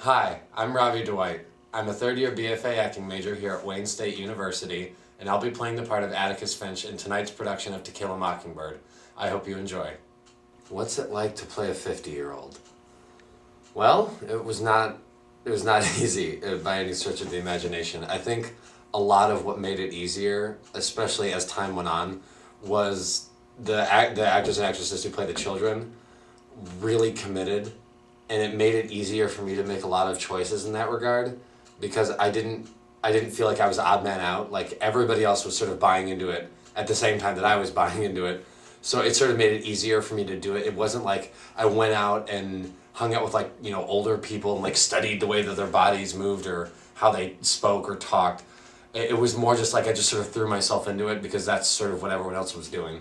Hi, I'm Robbie Dwight. I'm a third-year BFA acting major here at Wayne State University, and I'll be playing the part of Atticus Finch in tonight's production of To Kill a Mockingbird. I hope you enjoy. What's it like to play a 50-year-old? Well, it was not easy by any stretch of the imagination. I think a lot of what made it easier, especially as time went on, was the actors and actresses who play the children really committed, and it made it easier for me to make a lot of choices in that regard, because I didn't feel like I was the odd man out. Like, everybody else was sort of buying into it at the same time that I was buying into it. So it sort of made it easier for me to do it. It wasn't like I went out and hung out with, like, you know, older people and, like, studied the way that their bodies moved or how they spoke or talked. It was more just like I just sort of threw myself into it because that's sort of what everyone else was doing.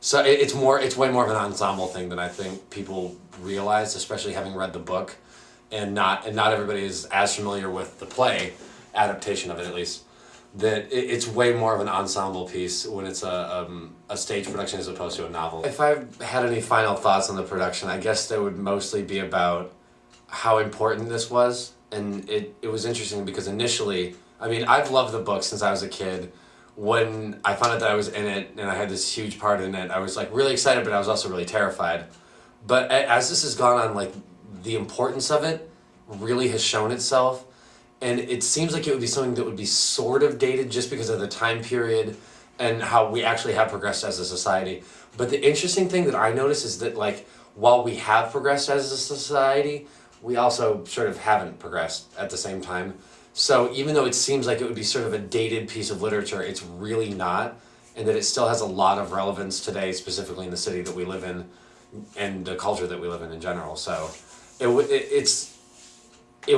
So it's way more of an ensemble thing than I think people realize, especially having read the book, and not everybody is as familiar with the play adaptation of it, at least. That it's way more of an ensemble piece when it's a stage production as opposed to a novel. If I had any final thoughts on the production, I guess they would mostly be about how important this was. And it was interesting because initially, I mean, I've loved the book since I was a kid. When I found out that I was in it and I had this huge part in it, I was like really excited, but I was also really terrified. But as this has gone on, like, the importance of it really has shown itself. And it seems like it would be something that would be sort of dated just because of the time period and how we actually have progressed as a society. But the interesting thing that I notice is that, like, while we have progressed as a society, we also sort of haven't progressed at the same time. So even though it seems like it would be sort of a dated piece of literature, it's really not, and that it still has a lot of relevance today, specifically in the city that we live in and the culture that we live in general. So it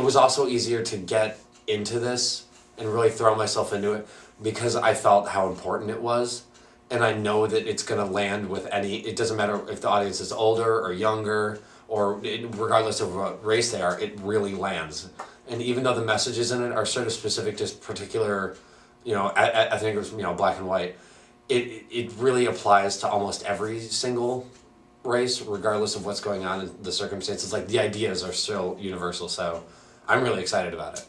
was also easier to get into this and really throw myself into it because I felt how important it was, and I know that it's going to land with it doesn't matter if the audience is older or younger, or regardless of what race they are, it really lands. And even though the messages in it are sort of specific to particular, you know, I think it was, you know, black and white, it really applies to almost every single race, regardless of what's going on in the circumstances. Like, the ideas are still universal, so I'm really excited about it.